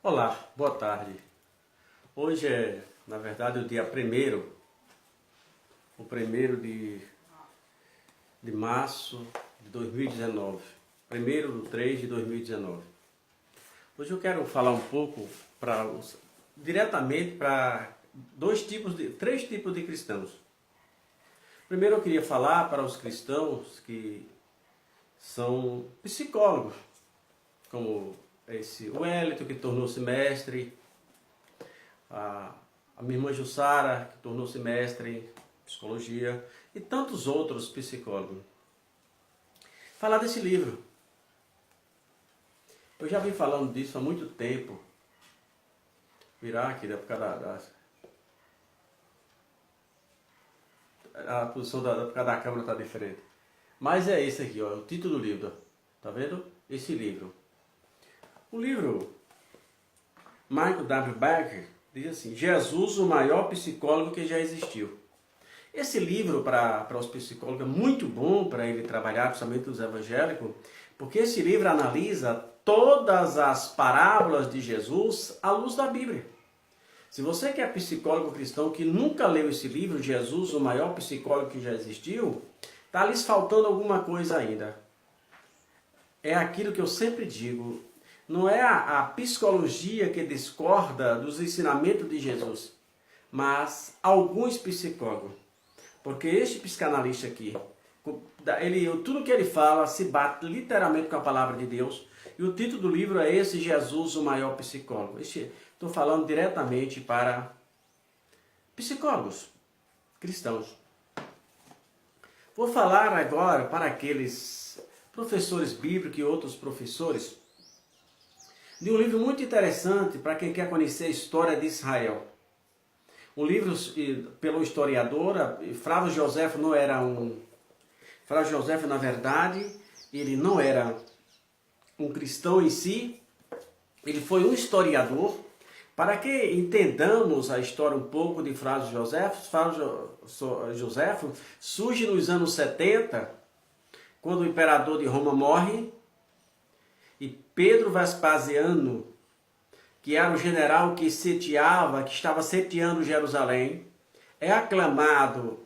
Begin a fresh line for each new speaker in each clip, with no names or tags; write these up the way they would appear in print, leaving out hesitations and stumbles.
Olá, boa tarde. Hoje é, na verdade, o dia o primeiro de março de 2019. 1º de 3 de 2019. Hoje eu quero falar um pouco diretamente para três tipos de cristãos. Primeiro eu queria falar para os cristãos que são psicólogos, como o Wellington, que tornou-se mestre, a minha irmã Jussara, que tornou-se mestre em psicologia, e tantos outros psicólogos. Falar desse livro. Eu já vim falando disso há muito tempo. Virar aqui, da época a posição da época da câmera está diferente. Mas é esse aqui, ó, o título do livro. Tá vendo? Esse livro. O livro, Michael W. Becker, diz assim: Jesus, o maior psicólogo que já existiu. Esse livro para os psicólogos é muito bom para ele trabalhar, principalmente os evangélicos, porque esse livro analisa todas as parábolas de Jesus à luz da Bíblia. Se você que é psicólogo cristão que nunca leu esse livro, Jesus, o maior psicólogo que já existiu, está lhes faltando alguma coisa ainda. É aquilo que eu sempre digo. Não é a psicologia que discorda dos ensinamentos de Jesus, mas alguns psicólogos. Porque este psicanalista aqui, tudo que ele fala se bate literalmente com a palavra de Deus. E o título do livro é esse: Jesus, o maior psicólogo. Estou falando diretamente para psicólogos cristãos. Vou falar agora para aqueles professores bíblicos e outros professores de um livro muito interessante para quem quer conhecer a história de Israel. Um livro pelo historiador, Flávio Josefo não era Flávio Josefo, na verdade, ele não era um cristão em si, ele foi um historiador. Para que entendamos a história um pouco de Flávio Josefo surge nos anos 70, quando o imperador de Roma morre, e Pedro Vespasiano, que era o general que estava sitiando Jerusalém, é aclamado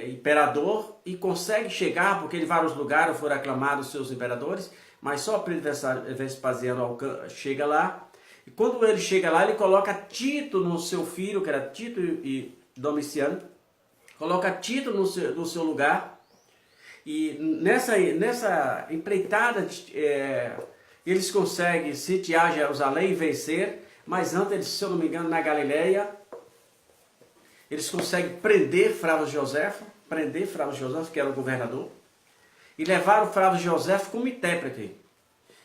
imperador e consegue chegar, porque em vários lugares foram aclamados seus imperadores, mas só Pedro Vespasiano chega lá. E quando ele chega lá, ele coloca Tito no seu filho, que era Tito e Domiciano, coloca Tito no seu lugar. E nessa empreitada, eles conseguem sitiar Jerusalém e vencer, mas antes, se eu não me engano, na Galileia, eles conseguem prender Flávio Josefo, que era o governador, e levaram Flávio Josefo como intérprete.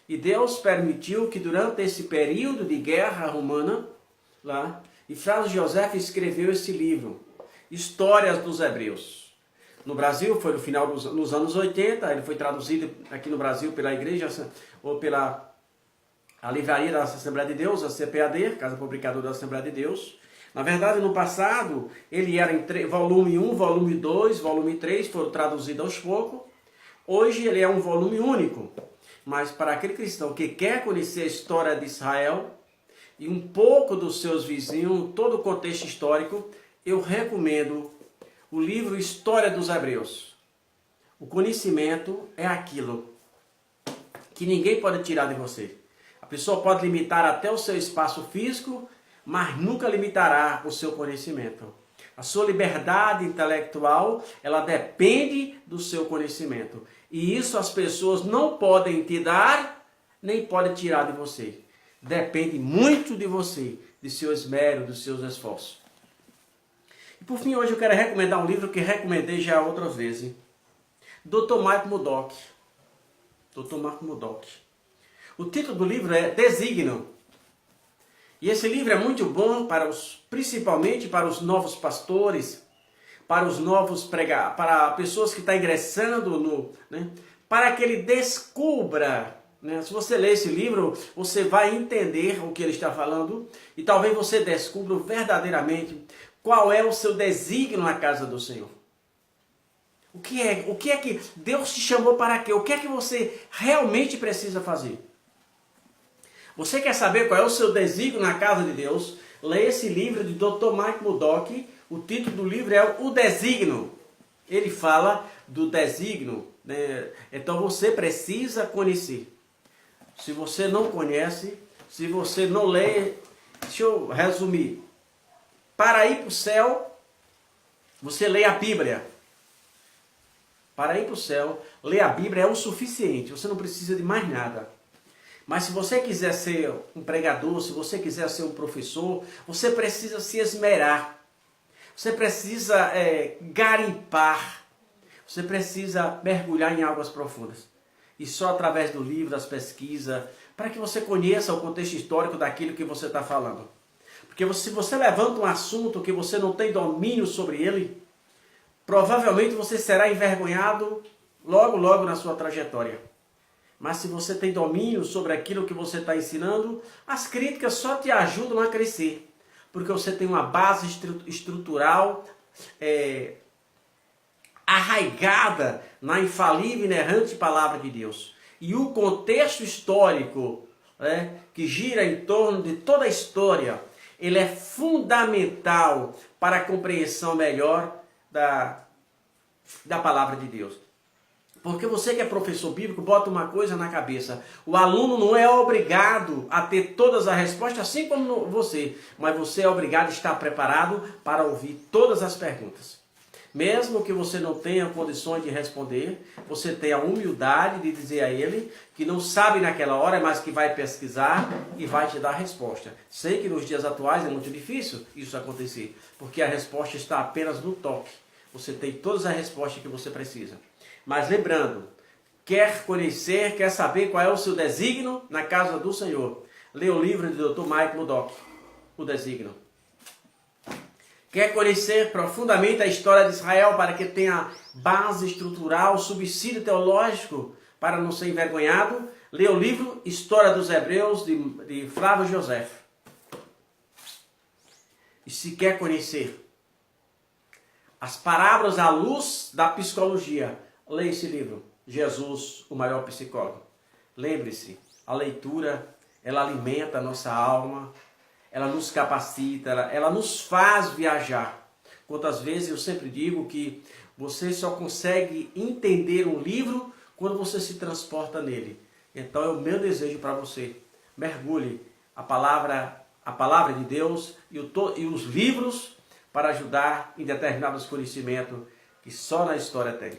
E Deus permitiu que durante esse período de guerra romana, e Flávio Josefo escreveu esse livro, Histórias dos Hebreus. No Brasil, foi no final nos anos 80, ele foi traduzido aqui no Brasil pela igreja, ou pela a livraria da Assembleia de Deus, a CPAD, Casa Publicadora da Assembleia de Deus. Na verdade, no passado, ele era em volume 1, volume 2, volume 3, foram traduzidos aos poucos. Hoje ele é um volume único. Mas para aquele cristão que quer conhecer a história de Israel e um pouco dos seus vizinhos, todo o contexto histórico, eu recomendo o livro História dos Hebreus. O conhecimento é aquilo que ninguém pode tirar de você. A pessoa pode limitar até o seu espaço físico, mas nunca limitará o seu conhecimento. A sua liberdade intelectual, ela depende do seu conhecimento. E isso as pessoas não podem te dar, nem podem tirar de você. Depende muito de você, de seu esmero, dos seus esforços. E por fim, hoje eu quero recomendar um livro que recomendei já outras vezes. Dr. Mark Murdock. Dr. Mark Murdock. O título do livro é Desígnio. E esse livro é muito bom principalmente para os novos pastores, para os novos para pessoas que estão ingressando para que ele descubra. Se você ler esse livro, você vai entender o que ele está falando e talvez você descubra verdadeiramente qual é o seu desígnio na casa do Senhor. O que é que Deus te chamou para quê? O que é que você realmente precisa fazer? Você quer saber qual é o seu desígnio na casa de Deus? Leia esse livro de Dr. Mike Murdock. O título do livro é O Desígnio. Ele fala do desígnio, né? Então você precisa conhecer. Se você não conhece, se você não lê, deixa eu resumir. Para ir para o céu, você lê a Bíblia. Para ir para o céu, ler a Bíblia é o suficiente. Você não precisa de mais nada. Mas se você quiser ser um pregador, se você quiser ser um professor, você precisa se esmerar. Você precisa garimpar. Você precisa mergulhar em águas profundas. E só através do livro, das pesquisas, para que você conheça o contexto histórico daquilo que você está falando. Porque se você levanta um assunto que você não tem domínio sobre ele, provavelmente você será envergonhado logo, logo na sua trajetória. Mas se você tem domínio sobre aquilo que você está ensinando, as críticas só te ajudam a crescer. Porque você tem uma base estrutural arraigada na infalível e inerrante palavra de Deus. E o contexto histórico que gira em torno de toda a história, ele é fundamental para a compreensão melhor da palavra de Deus. Porque você que é professor bíblico, bota uma coisa na cabeça. O aluno não é obrigado a ter todas as respostas, assim como você. Mas você é obrigado a estar preparado para ouvir todas as perguntas. Mesmo que você não tenha condições de responder, você tem a humildade de dizer a ele que não sabe naquela hora, mas que vai pesquisar e vai te dar a resposta. Sei que nos dias atuais é muito difícil isso acontecer, porque a resposta está apenas no toque. Você tem todas as respostas que você precisa. Mas lembrando, quer conhecer, quer saber qual é o seu desígnio na casa do Senhor? Leia o livro de Dr. Mike Murdock, O Desígnio. Quer conhecer profundamente a história de Israel para que tenha base estrutural, subsídio teológico para não ser envergonhado? Leia o livro História dos Hebreus de Flávio José. E se quer conhecer as parábolas à luz da psicologia, leia esse livro, Jesus, o maior psicólogo. Lembre-se, a leitura, ela alimenta a nossa alma, ela nos capacita, ela nos faz viajar. Quantas vezes eu sempre digo que você só consegue entender um livro quando você se transporta nele. Então é o meu desejo para você. Mergulhe a palavra de Deus e os livros para ajudar em determinados conhecimentos que só na história tem.